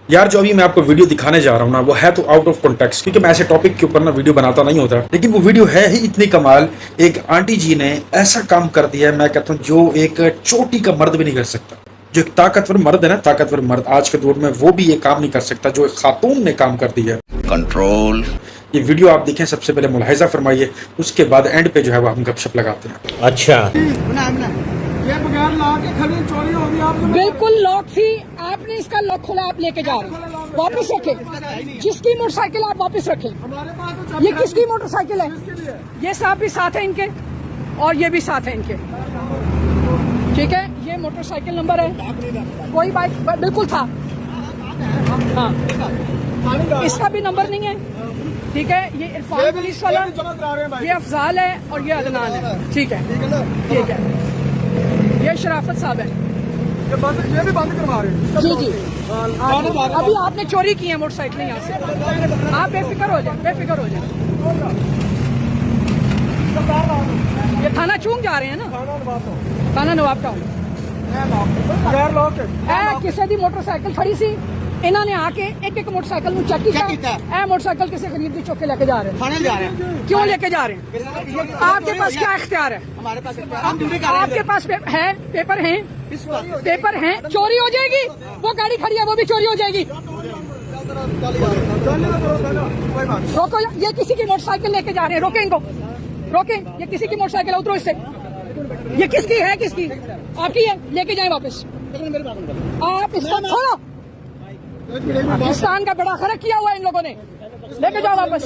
यार जो अभी मैं आपको वीडियो दिखाने जा रहा हूँ ना, वो है तो आउट ऑफ कॉन्टेक्स्ट, क्योंकि मैं ऐसे टॉपिक के ऊपर ना वीडियो बनाता नहीं होता, लेकिन वो वीडियो है ही इतनी कमाल। एक आंटी जी ने ऐसा काम कर दिया है, मैं कहता हूँ जो एक चोटी का मर्द भी नहीं कर सकता। जो एक ताकतवर मर्द है ना, ताकतवर मर्द आज के दौर में, वो भी ये काम नहीं कर सकता जो एक खातून ने काम कर दिया। कंट्रोल। ये वीडियो आप देखें, सबसे पहले मुलाहिजा फरमाइए, उसके बाद एंड पे जो है वो हम गपशप लगाते हैं। अच्छा, ये बगैर लॉक के खड़ी चोरी होगी आपसे। बिल्कुल लॉक थी, आपने इसका लॉक खोला, आप लेके जा रहे हैं, वापस रखें। जिसकी मोटरसाइकिल आप वापस रखें। हमारे पास तो ये किसकी मोटरसाइकिल है? ये साहब भी साथ है इनके, और ये भी साथ है इनके। ठीक है, ये मोटरसाइकिल नंबर है, कोई बाइक बिल्कुल था। हाँ, इसका भी नंबर नहीं है। ठीक है, ये इरफान पुलिस वाला, ये अफजाल है और ये अदनान है। ठीक है, ठीक है, ये शराफत साहब है। ये भी बंद करवा रहे हैं। जी जी, अभी आपने चोरी की है मोटरसाइकिल यहाँ से। आप बेफिक्र हो जाए, बेफिक्र हो जाए। ये थाना चूंग जा रहे हैं ना, थाना नवाब टाउन। बगैर लॉक के किसी दी मोटरसाइकिल खड़ी सी, इन्होंने आके एक एक मोटरसाइकिल चेक किया। मोटरसाइकिल किसी गरीब की चौके लेके जा रहे हैं। थाने जा रहे हैं। क्यों लेके जा रहे हैं? आपके पास क्या इख्तियार है? हमारे पास आपके पास है पेपर हैं, पेपर हैं, चोरी हो जाएगी। वो गाड़ी खड़ी है, वो भी चोरी हो जाएगी। रोको, ये किसी की मोटरसाइकिल लेके जा रहे हैं, रोकें इनको, रोकें। ये किसी की मोटरसाइकिल है, उतरो इससे। ये किसकी है? किसकी? आपकी है, लेके जाए वापस। आप इसको छोड़ो। पाकिस्तान का बड़ा खर्च किया हुआ है इन लोगों ने, लेके जाओ वापस।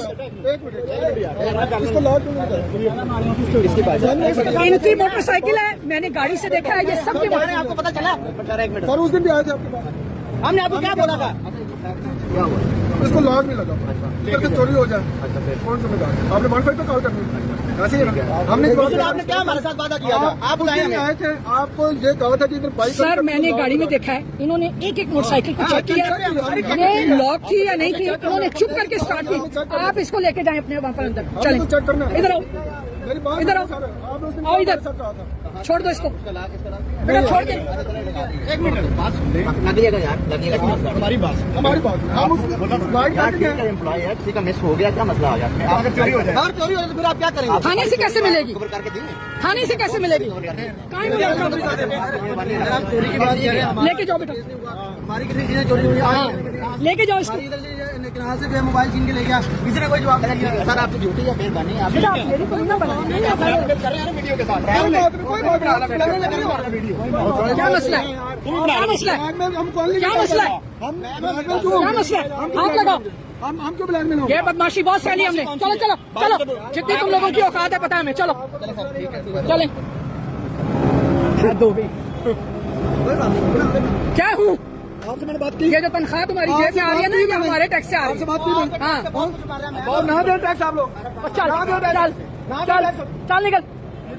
इनकी मोटरसाइकिल है, मैंने गाड़ी से देखा है, ये सबकी मोटरसाइकिल। आपको पता चला? सर उस दिन भी आए थे आपके पास, हमने आपको क्या बोला था? इसको लॉक नहीं लगा, इधर से चोरी हो जाए, कौन जिम्मेदार? आपने 155 पे कॉल करनी है। ऐसे ही हमने आपने क्या हमारे साथ वादा किया था? आप आए थे, आपको ये कहा था कि इधर बाइक। सर मैंने गाड़ी में देखा है, इन्होंने एक एक मोटरसाइकिल को चेक किया, ये लॉक थी या नहीं थी, इन्होंने चुप करके स्टार्ट की। आप इसको लेके जाएं अपने वहाँ पर अंदर, चलें इधर आओ, इधर आओ, आओ इधर, छोड़ दो इसको, बेटा छोड़ दे। एक मिनट लगेगा यार, लगेगा हमारी बात हम एम्प्लॉय है, किसी का मिस हो गया, क्या मसला आ गया? अगर चोरी हो जाए, अगर चोरी हो जाए तो फिर आप क्या करेंगे? थाने से कैसे मिलेगी? खबर करके देंगे। थाने से कैसे मिलेगी? कहाँ मिलेगी? हम चोरी की बात कर रहे हैं, लेके जाओ बेटा, हमारी किसी चीजें चोरी हुई है, लेके जाओ इसको। कहाँ से भी मोबाइल छीन के ले गया, किसी ने कोई जवाब नहीं दिया। सर आपकी ड्यूटी है, फिर बने आप बेटा, आप मेरी कोई ना बनाओ। कर रहे हैं वीडियो के साथ। क्या मसला है? क्या मसला है? क्या मसला है? क्या मसला है? हाथ लगाओ। हम क्यों ब्लैकमेल होंगे? ये बदमाशी बहुत सहली हमने। चलो चलो चलो, जितनी तुम लोगों की औकात है पता है हमें। चलो चले। क्या हूँ? आपसे मैंने बात की। ये जो तनख्वाह तुम्हारी जेब में आ रही है ना, ये हमारे टैक्स से आ रही है। बात की। हाँ, और ना दे टैक्स आप लोग। चल चल चल चल निकल।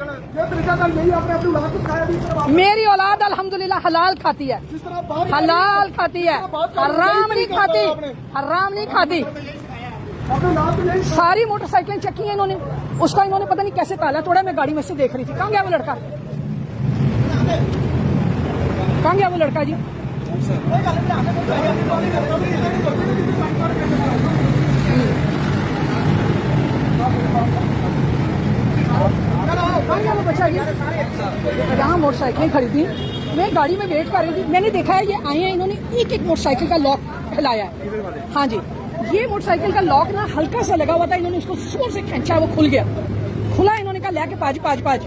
ये तरीका था, यही आपने अपनी औलाद को सिखाया भी। इस तरह मेरी औलाद अल्हम्दुलिल्लाह हलाल खाती है, जिस तरह बात हलाल खाती है, हराम नहीं खाती, हराम नहीं खाती। अपने औलाद को यही सारी मोटरसाइकिलें चेक की हैं इन्होंने, उसका इन्होंने पता नहीं कैसे ताला तोड़ा। मैं गाड़ी में से देख रही थी। कहाँ गया वो लड़का? कहाँ गया वो लड़का जी? वो बच्चा जी यहाँ मोटरसाइकिलें खरीदी, मैं गाड़ी में वेट कर रही थी, मैंने देखा है ये आए हैं, इन्होंने एक एक मोटरसाइकिल का लॉक हिलाया है। हाँ जी, ये मोटरसाइकिल का लॉक ना हल्का सा लगा हुआ था, इन्होंने उसको जोर से खींचा, वो खुल गया। खुला, इन्होंने कहा लेके पाज पाज पाज।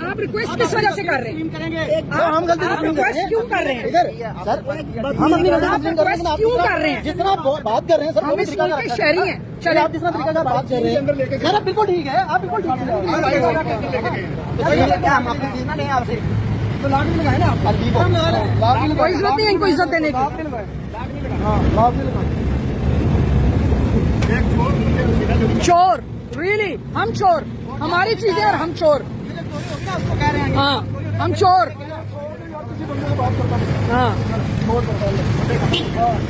आप रिक्वेस्ट किस वजह से कर रहे हैं? हम गलती आप रिक्वेस्ट क्यों कर रहे हैं? सर हम अपनी रिक्वेस्ट क्यों कर रहे हैं? जिस तरह आप बात कर रहे हैं सर, हम इस मुल्क के शहरी हैं। चलिए, आप जिस तरह तरीका का बात कर रहे हैं सर, आप बिल्कुल ठीक है, आप बिल्कुल ठीक है। क्या हम अपनी चीज ना लें आपसे, तो लाख भी लगाए ना आप। कोई इज्जत नहीं है इनको इज्जत देने की। चोर, रियली हम चोर? हमारी चीजें और हम चोर। हाँ हम चोर। हाँ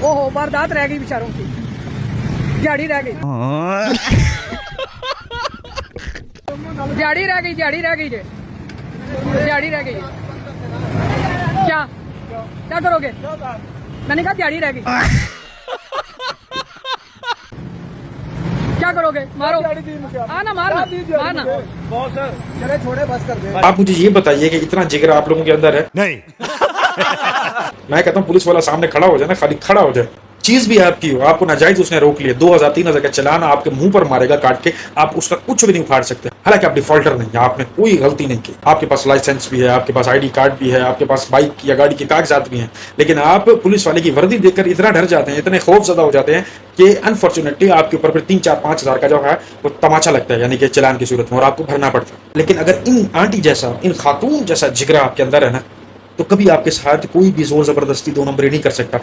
ओहो वारदात रह गई बेचारों की, दिहाड़ी रह गई, दिहाड़ी रह गई, दिहाड़ी रह गई, दिहाड़ी रह गई। क्या क्या करोगे? मैंने कहा दिहाड़ी रह गई। क्या करोगे? मारो, आना मारना, मारना। चले छोड़े, बस कर दे। आप मुझे ये बताइए कि इतना जिगर आप लोगों के अंदर है? नहीं। मैं कहता हूँ पुलिस वाला सामने खड़ा हो जाए ना, खाली खड़ा हो जाए, चीज भी आपकी हो, आपको नाजायज उसने रोक लिया, 2000-3000 का चालान आपके मुंह पर मारेगा काट के, आप उसका कुछ भी नहीं उखाड़ सकते। हालांकि आप डिफॉल्टर नहीं है, आपने कोई गलती नहीं की, आपके पास लाइसेंस भी है, आपके पास आईडी कार्ड भी है, आपके पास बाइक या गाड़ी के कागजात भी हैं, लेकिन आप पुलिस वाले की वर्दी देखकर इतना डर जाते हैं, इतने खौफजदा हो जाते हैं कि अनफॉर्चुनेटली आपके ऊपर फिर 3-4-5 हज़ार का जो है वो तमाचा लगता है, यानी कि चालान की सूरत में, और आपको भरना पड़ता है। लेकिन अगर इन आंटी जैसा, इन खातून जैसा जिगरा आपके अंदर है ना, तो कभी आपके साथ कोई भी जोर जबरदस्ती 2 नंबरी नहीं कर सकता।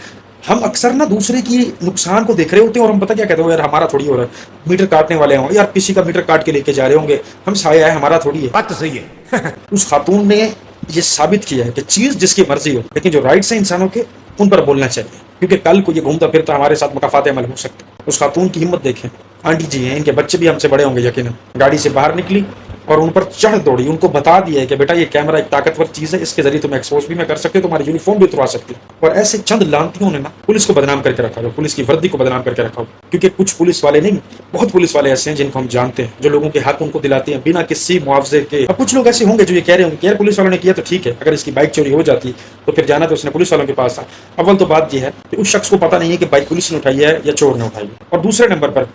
हम अक्सर ना दूसरे की नुकसान को देख रहे होते हैं और हम पता क्या कहते हो, यार हमारा थोड़ी हो रहा है, मीटर काटने वाले हों यार, किसी का मीटर काट के लेके जा रहे होंगे, हम साया है, हमारा थोड़ी है। बात तो सही है। उस खातून ने ये साबित किया है कि चीज जिसकी मर्जी हो, लेकिन जो राइट्स हैं इंसानों के, उन पर बोलना चाहिए, क्योंकि कल को ये घूमता फिरता हमारे साथ मुकाफात अमल हो सकता है। उस खातून की हिम्मत देखें, आंटी जी हैं, इनके बच्चे भी हमसे बड़े होंगे यकीनन, गाड़ी से बाहर निकली और उन पर चढ़ दौड़ी, उनको बता दिया है कि बेटा ये कैमरा एक ताकतवर चीज है, इसके जरिए तुम्हें एक्सपोज भी मैं कर सकती हूँ, तुम्हारी यूनिफॉर्म भी उतरवा सकती हूँ। और ऐसे चंद लानतियों ने ना पुलिस को बदनाम करके रखा हो, पुलिस की वर्दी को बदनाम करके रखा हो, क्योंकि कुछ पुलिस वाले नहीं, बहुत पुलिस वाले ऐसे हैं जिनको हम जानते हैं, जो लोगों के हक उनको दिलाते हैं बिना किसी मुआवजे के। अब कुछ लोग ऐसे होंगे जो ये कह रहे होंगे कि यार पुलिस वालों ने किया तो ठीक है, अगर इसकी बाइक चोरी हो जाती तो फिर जाना तो उसने पुलिस वालों के पास था। अव्वल तो बात यह है कि उस शख्स को पता नहीं है कि बाइक पुलिस ने उठाई है या चोर ने उठाई है, और दूसरे नंबर पर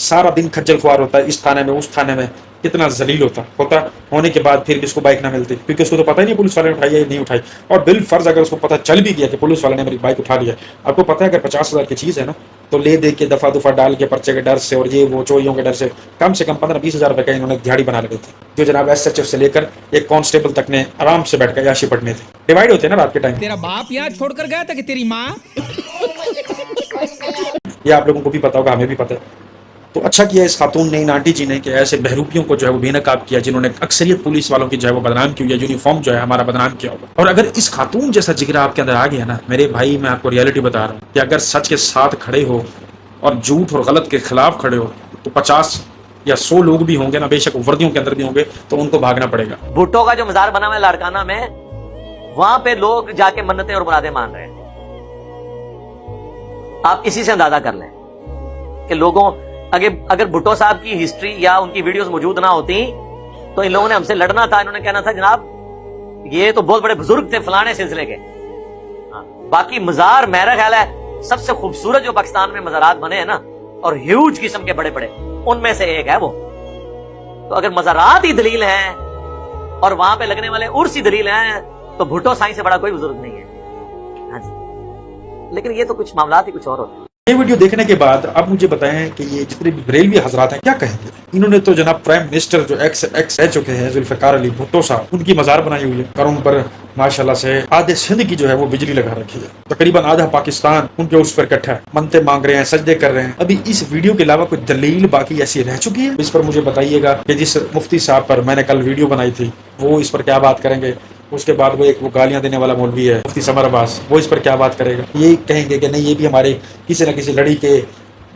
सारा दिन खज्जल खुआर होता है, इस थाने में उस थाने में, कितना जलील होता होने के बाद फिर भी उसको बाइक ना मिलती, क्योंकि उसको तो पता ही नहीं पुलिस वाले ने उठाई है या नहीं उठाई। और बिल फर्ज अगर उसको पता चल भी गया कि पुलिस वाले ने मेरी बाइक उठा लिया, आपको पता है अगर 50,000 की चीज है ना, तो ले दे के दफा दुफा डाल के पर्चे के डर से और ये वो चोरियों के डर से कम 15-20 हज़ार रुपए का इन्होंने दिहाड़ी बना लगे थे, जो जनाब SHF से लेकर एक कांस्टेबल तक ने आराम से बैठ कर याशी पढ़ने थे। डिवाइड होते हैं ना रात के टाइम। तेरा बाप यहाँ छोड़कर गया था कि तेरी माँ? ये आप लोगों को भी पता होगा, हमें भी पता है। तो अच्छा किया इस खातून ने, इन आंटी जी ने, कि ऐसे बहरूपियों को जो है वो बेनकाब किया, जिन्होंने अक्सरियत पुलिस वालों की जो है वो बदनाम की हुई है, यूनिफॉर्म जो है हमारा बदनाम किया होगा। और अगर इस खातून जैसा जिगरा आपके अंदर आ गया ना मेरे भाई, मैं आपको रियलिटी बता रहा हूँ कि अगर सच के साथ खड़े हो और झूठ और गलत के खिलाफ खड़े हो, तो 50 या 100 लोग भी होंगे ना, बेशक वर्दियों के अंदर भी होंगे, तो उनको भागना पड़ेगा। भुट्टो का जो मजार बना हुआ है लाड़काना में, वहां पे लोग जाके मन्नतें और मुरादें मान रहे हैं। आप इसी से अंदाजा कर लें कि लोगों, अगर भुट्टो साहब की हिस्ट्री या उनकी वीडियोस मौजूद ना होती तो इन लोगों ने हमसे लड़ना था, इन्होंने कहना था जनाब ये तो बहुत बड़े बुजुर्ग थे फलाने सिलसिले के। बाकी मजार मेरा ख्याल है सबसे खूबसूरत जो पाकिस्तान में मजारात बने हैं ना, और ह्यूज किस्म के बड़े बड़े, उनमें से एक है वो। तो अगर मजारात ही दलील हैं और वहां पे लगने वाले उर्स ही दलील हैं, तो भुट्टो साईं से बड़ा कोई बुजुर्ग नहीं है। हाँ जी, लेकिन ये तो कुछ मामला ही कुछ और होते हैं। ये वीडियो देखने के बाद अब मुझे बताएं कि ये जितने भी बरेलवी हजरात हैं क्या कहेंगे। इन्होंने तो जनाब प्राइम मिनिस्टर जो एक्स रह चुके हैं जुल्फिकार अली भुट्टो साहब, उनकी मजार बनाई हुई है और उन पर माशाल्लाह से आधे सिंध की जो है वो बिजली लगा रखी है। तकरीबन आधा पाकिस्तान उनके उर्स पर इकट्ठा है, मनते मांग रहे हैं, सजदे कर रहे हैं। अभी इस वीडियो के अलावा कोई दलील बाकी ऐसी रह चुकी है? इस पर मुझे बताइएगा कि जिस मुफ्ती साहब पर मैंने कल वीडियो बनाई थी वो इस पर क्या बात करेंगे। उसके बाद वो गालियां देने वाला मौलवी है मुफ्ती समर अब्बास, वो इस पर क्या बात करेगा? ये कहेंगे कि नहीं ये भी हमारे किसी न किसी लड़ी के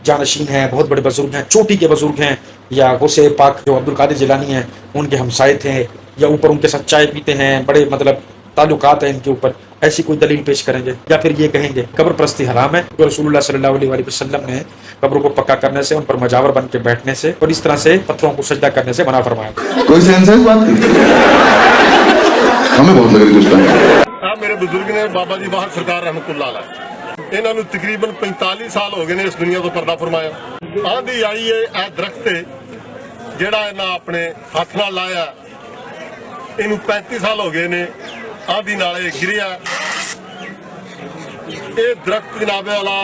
जानशीन हैं, बहुत बड़े बुजुर्ग हैं, चोटी के बुजुर्ग हैं, या गौसे पाक जो अब्दुल कादिर जिलानी हैं उनके हमसाए थे, या ऊपर उनके साथ चाय पीते हैं, बड़े मतलब ताल्लुकात हैं इनके ऊपर। ऐसी कोई दलील पेश करेंगे? या फिर ये कहेंगे कब्र परस्ती हराम है, जो रसूलुल्लाह सल्लल्लाहु अलैहि वसल्लम ने कब्रों को पक्का करने से, उन पर मजावर बन के बैठने से और इस तरह से पत्थरों को सजदा करने से मना फरमाया। कोई सेंस है इस बात की? हमें बहुत लग रही कुछ टाइम। मेरे बुजुर्ग ने बाबा जी बाहर सरकार रहमतुल्लाह अलैह, इन्होंने तकरीबन 45 साल हो गए ने इस दुनिया तो पर्दा फरमाया। आंधी आई है ए दरख्त जेड़ा इन्हें अपने हाथ नाल लाया, इनू 35 साल हो गए ने आंधी नाल गिरिया। ये दरख्त जनाबे वाला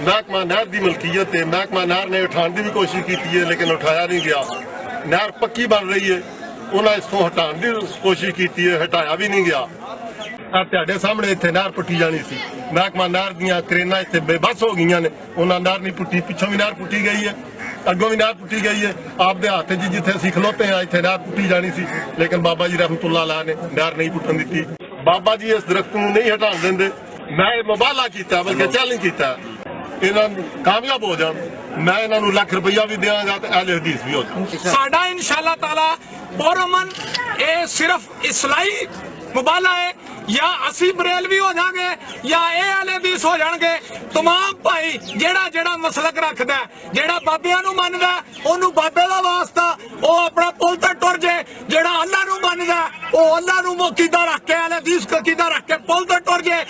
महकमा नहर की मलकीयत है, महकमा नहर ने उठाने की भी कोशिश की है लेकिन उठाया नहीं गया। नहर पक्की बन रही है, उन्हें इसको हटाने की कोशिश की है, हटाया भी नहीं गया। ਤੁਹਾਡੇ ਸਾਹਮਣੇ ਇੱਥੇ ਨਹਿਰ ਪੁੱਟੀ ਜਾਣੀ ਸੀ, ਮਹਿਕਮਾ ਨਹਿਰ ਦੀਆਂ ਕਰੇਨਾਂ ਇੱਥੇ ਬੇਬਸ ਹੋ ਗਈਆਂ ਨੇ, ਉਹਨਾਂ ਨਹਿਰ ਨਹੀਂ ਪੁੱਟੀ, ਪਿੱਛੋਂ ਵੀ ਨਹਿਰ ਪੁੱਟੀ ਗਈ ਹੈ। ਅੱਗੋਂ ਵੀ ਨਹਿਰ ਟੁੱਟੀ ਗਈ ਹੈ ਆਪਦੇ ਹੱਥ 'ਚ, ਜਿੱਥੇ ਅਸੀਂ ਖਲੋਤੇ ਆ ਇੱਥੇ ਨਹਿਰ ਟੁੱਟੀ ਜਾਣੀ ਸੀ, ਲੇਕਿਨ ਬਾਬਾ ਜੀ ਰਹਿਮਤੁल्लाह ਅਲੈਹ ਨੇ ਨਹਿਰ ਨਹੀਂ ਟੁੱਟਣ ਦਿੱਤੀ। ਬਾਬਾ ਜੀ ਇਸ ਦਰਖਤ ਨੂੰ ਨਹੀਂ ਹਟਾਉਣ ਦਿੰਦੇ। ਮੈਂ ਇਹ ਮੁਬਾਲਾ ਕੀਤਾ, ਬਲਕਿ ਚੈਲੰਜ ਕੀਤਾ, ਇਹਨਾਂ ਨੂੰ ਕਾਮਯਾਬ ਹੋ ਜਾਣ, ਮੈਂ ਇਹਨਾਂ ਨੂੰ ਲੱਖ ਰੁਪਈਆ ਵੀ ਦਿਆਂਗਾ ਤੇ ਅਹਿਲੇ ਹਦੀਸ ਵੀ ਹੋ ਜਾਣ। ਸਾਡਾ इंशाअल्लाह ताला पुरअमन ये सिर्फ इस्लाही मुबाला है, या असी बरेलवी हो जाएंगे या ये अहले हदीस हो जाएंगे। तमाम भाई जेड़ा जेड़ा मसलक रखदा है, जेड़ा बाबियां नू मनदा ओनू बाबे दा वास्ता, ओ अपना पुल ते टुर जे। जेड़ा अल्लाह नू मनदा ओ अल्लाह नू मुकीदा रख के, अहले हदीस को कीदा रख के पुल ते टुर जे।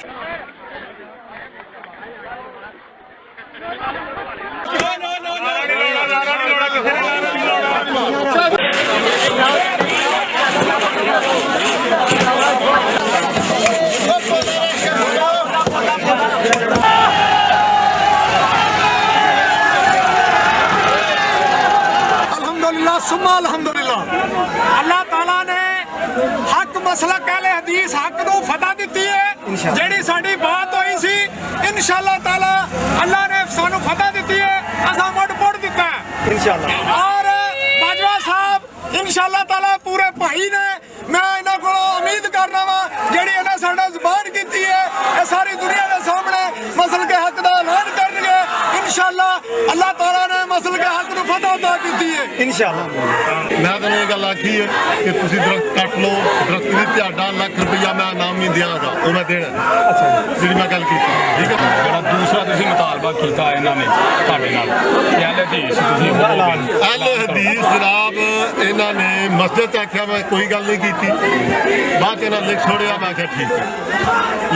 अल्हम्दुलिल्लाह सुम्मा अल्हम्दुलिल्लाह, अल्लाह ताला ने हक मसलक अहले हदीस हक नू फतह दित्ती है। जेड़ी साडी बात होई सी इंशाअल्लाह ताला अल्लाह ने सानू फतह दित्ती है, असा मुड़ पुड़ दिता है इंशाअल्लाह। और बाजवा साहब इंशाअल्लाह ताला पूरे भाई ने, मैं इन्हां कोलों उम्मीद करना वा जेड़ी इन्हां साडा ज़बान कीती है ये सारी दुनिया दे सामने मसल के हक दा ऐलान करनगे इंशाअल्लाह। अल्लाह ताला ने मसल के हक नू फतह अता कीती है इंशाअल्लाह। ਮੈਂ ਤਾਂ ਇਹ ਗੱਲ ਆਖੀ ਹੈ ਕਿ ਤੁਸੀਂ ਦਰਖਤ ਕੱਟ ਲਓ, ਦਰਖਤ ਦੀ ਤੁਹਾਡਾ ਲੱਖ ਰੁਪਈਆ ਮੈਂ ਇਨਾਮ ਵੀ ਦਿਆਂਗਾ, ਉਹ ਮੈਂ ਦੇਣਾ। ਜਿਹੜੀ ਮੈਂ ਗੱਲ ਕੀਤੀ, ਠੀਕ ਹੈ। ਜਿਹੜਾ ਦੂਸਰਾ ਤੁਸੀਂ ਮੁਤਾਲਬਾ ਕੀਤਾ ਇਹਨਾਂ ਨੇ ਤੁਹਾਡੇ ਨਾਲ ਕਿ ਅਹਿਲੇ ਹਦੀਸ ਤੁਸੀਂ ਅਹਿਲੇ ਹਦੀਸ ਜਨਾਬ ਇਹਨਾਂ ਨੇ ਮਸਜਿਦ 'ਚ ਆਖਿਆ, ਮੈਂ ਕੋਈ ਗੱਲ ਨਹੀਂ ਕੀਤੀ, ਬਾਅਦ 'ਚ ਇਹਨਾਂ ਲਿਖ ਛੋੜਿਆ, मैं आख्या ठीक है,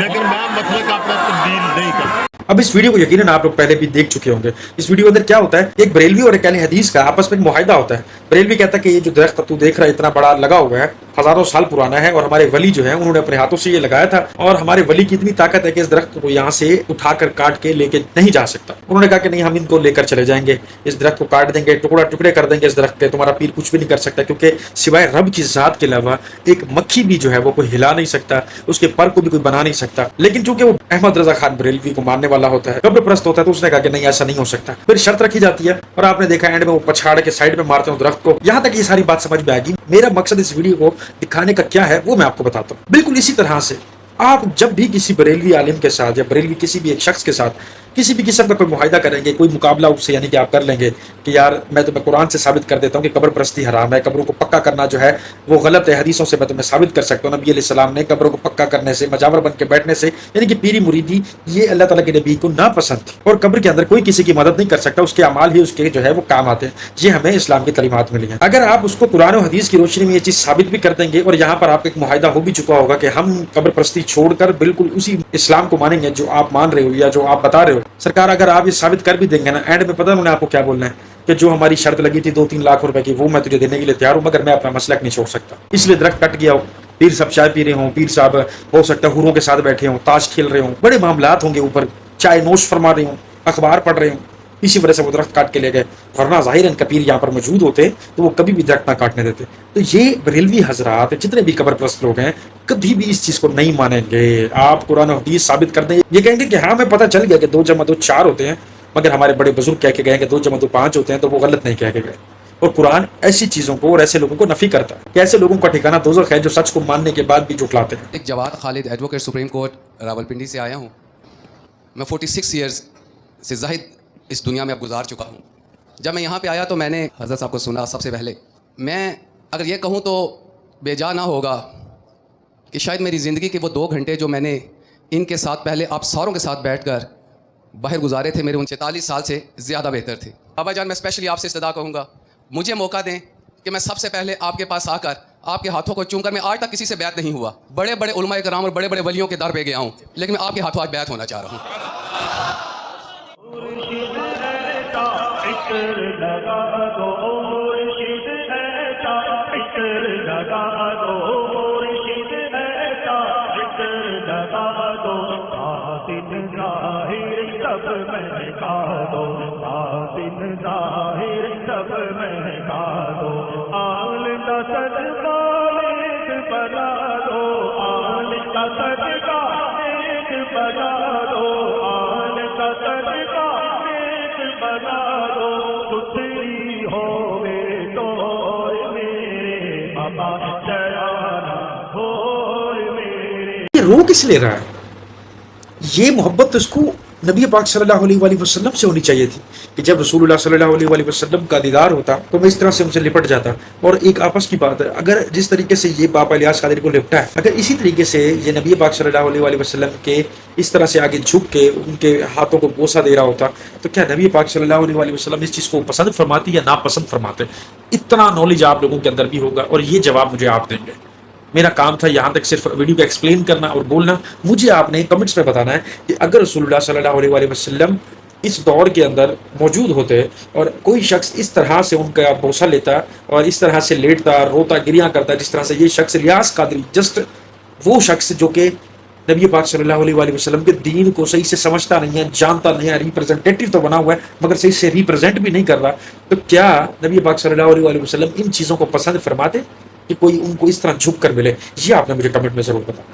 लेकिन मैं मसलक अपना तब्दील नहीं करता। अब इस वीडियो को यकीनन आप लोग पहले भी देख चुके होंगे। इस वीडियो के अंदर क्या होता है, एक बरेलवी और एक अहले हदीस का आपस में एक मुआहिदा होता है। बरेलवी कहता है कि ये जो दरख्त तू देख रहा है इतना बड़ा लगा हुआ है, हजारों साल पुराना है, और हमारे वली जो है उन्होंने अपने हाथों से ये लगाया था, और हमारे वली की इतनी ताकत है कि इस दरख्त को यहाँ से उठाकर काट के लेके नहीं जा सकता। उन्होंने कहा कि नहीं, हम इनको लेकर चले जाएंगे, इस दरख्त को काट देंगे, टुकड़ा टुकड़े कर देंगे इस दरख्त के, तुम्हारा पीर कुछ भी नहीं कर सकता, क्योंकि सिवाय रब की जात के अलावा एक मक्खी भी जो है वो कोई हिला नहीं सकता, उसके पर को भी कोई बना नहीं सकता। लेकिन चूंकि वो अहमद रजा खान बरेलवी को मानने वाला होता है, कब्र परस्त होता है, तो उसने कहा कि नहीं, ऐसा नहीं हो सकता। फिर शर्त रखी जाती है, और आपने देखा एंड में वो पछाड़ के साइड में मारते हैं दरख्त को। यहाँ तक ये सारी बात समझ में आएगी। मेरा मकसद इस वीडियो को दिखाने का क्या है वो मैं आपको बताता हूँ। बिल्कुल इसी तरह से आप जब भी किसी बरेलवी आलिम के साथ या बरेलवी किसी भी एक शख्स के साथ किसी भी किस्म का कोई मुआहिदा करेंगे, कोई मुकाबला उससे, यानी कि आप कर लेंगे कि यार मैं तुम्हें कुरान से साबित कर देता हूँ कि कब्र परस्ती हराम है, कब्रों को पक्का करना जो है वो गलत है, हदीसों से मैं तुम्हें साबित कर सकता हूँ, नबी अलैहिस्सलाम ने कब्रों को पक्का करने से, मजावर बन के बैठने से, यानी कि पीरी मुरीदी ये अल्लाह ताला के नबी को नापसंद थी, और कब्र के अंदर कोई किसी की मदद नहीं कर सकता, उसके अमाल ही उसके जो है वो काम आते हैं। ये हमें इस्लाम की तालीमात मिली है। अगर आप उसको कुरान और हदीस की रोशनी में ये चीज साबित भी कर देंगे, और यहाँ पर आपका एक मुआहिदा हो भी चुका होगा कि हम कब्र परस्ती छोड़कर बिल्कुल उसी इस्लाम को मानेंगे जो आप मान रहे हो या जो आप बता रहे हो। सरकार अगर आप ये साबित कर भी देंगे ना, एंड में पता है उन्होंने आपको क्या बोलना है कि जो हमारी शर्त लगी थी 2-3 लाख रुपए की, वो मैं तुझे देने के लिए तैयार हूं, मगर मैं अपना मसलक नहीं छोड़ सकता। इसलिए दरख्त कट गया हो, पीर साहब चाय पी रहे हो, पीर साहब हो सकता है हुरों के साथ बैठे हो, ताश खेल रहे हो, बड़े मामलात होंगे, ऊपर चाय नोश फरमा रहे हो, अखबार पढ़ रहे हो, इसी वजह से वो दरख्त काट के ले गए। वरना ज़ाहिरन कबीर यहाँ पर मौजूद होते तो वो कभी भी दरख्त ना काटने देते। तो ये बरेलवी हजरात जितने भी कब्र परस्त लोग हैं कभी भी इस चीज को नहीं मानेंगे। आप कुरान और हदीस साबित कर दें, ये कहेंगे कि हाँ हमें पता चल गया कि 2 + 2 4 होते हैं, मगर हमारे बड़े बुजुर्ग कह के गए कि 2 + 2 5 होते हैं, तो वो गलत नहीं कह के गए। और कुरान ऐसी चीजों को और ऐसे लोगों को नफी करता है कि ऐसे लोगों का ठिकाना दोज़ख है जो सच को मानने के बाद भी झुठलाते हैं। एक Jawad Khalid advocate supreme court Rawalpindi से आया हूँ। मैं 46 ईयर्स से ज़ाहिद इस दुनिया में अब गुजार चुका हूँ। जब मैं यहाँ पे आया तो मैंने हज़रत साहब को सुना सबसे पहले। मैं अगर ये कहूँ तो बेजा ना होगा कि शायद मेरी ज़िंदगी के वो 2 घंटे जो मैंने इनके साथ पहले आप सारों के साथ बैठकर बाहर गुजारे थे, मेरे उन 44 साल से ज़्यादा बेहतर थे। बाबा जान, मैं स्पेशली आपसे इस्तदा कहूँगा, मुझे मौका दें कि मैं सबसे पहले आपके पास आकर आपके हाथों को चूमकर, मैं आज तक किसी से बैत नहीं हुआ, बड़े बड़े उलमा इकराम और बड़े बड़े वलियों के दर पे गया हूँ, लेकिन मैं आपके हाथों आज बैत होना चाह रहा हूँ। बना दो ये रो किस ले रहा है? ये मोहब्बत तो इसको नबी पाक सल्लल्लाहु अलैहि वसल्लम से होनी चाहिए थी कि जब रसूलुल्लाह सल्लल्लाहु अलैहि वसल्लम का दीदार होता तो मैं इस तरह से उनसे लिपट जाता। और एक आपस की बात है, अगर जिस तरीके से ये बाबा इलियास कादरी को लिपटा है, अगर इसी तरीके से ये नबी पाक सल्लल्लाहु अलैहि वसल्लम के इस तरह से आगे झुक के उनके हाथों को बोसा दे रहा होता तो क्या नबी पाक सल्लल्लाहु अलैहि वसल्लम इस चीज़ को पसंद फरमाते या नापसंद फरमाते? इतना नॉलेज आप लोगों के अंदर भी होगा और ये जवाब मुझे आप देंगे। मेरा काम था यहाँ तक सिर्फ वीडियो को एक्सप्लेन करना और बोलना। मुझे आपने कमेंट्स में बताना है कि अगर रसूलुल्लाह सल्लल्लाहु अलैहि वसल्लम इस दौर के अंदर मौजूद होते और कोई शख्स इस तरह से उनका बोसा लेता और इस तरह से लेटता, रोता, गिरिया करता, जिस तरह से ये शख्स इलियास कादरी, जस्ट वो शख्स जो कि नबी पाक सल्लल्लाहु अलैहि वसल्लम के दीन को सही से समझता नहीं है, जानता नहीं है, रिप्रेजेंटेटिव तो बना हुआ है मगर सही से रिप्रेजेंट भी नहीं कर रहा, तो क्या नबी पाक सल्लल्लाहु अलैहि वसल्लम इन चीज़ों को पसंद फरमाते कि कोई उनको इस तरह झुक कर मिले? ये आपने मुझे कमेंट में जरूर बताना।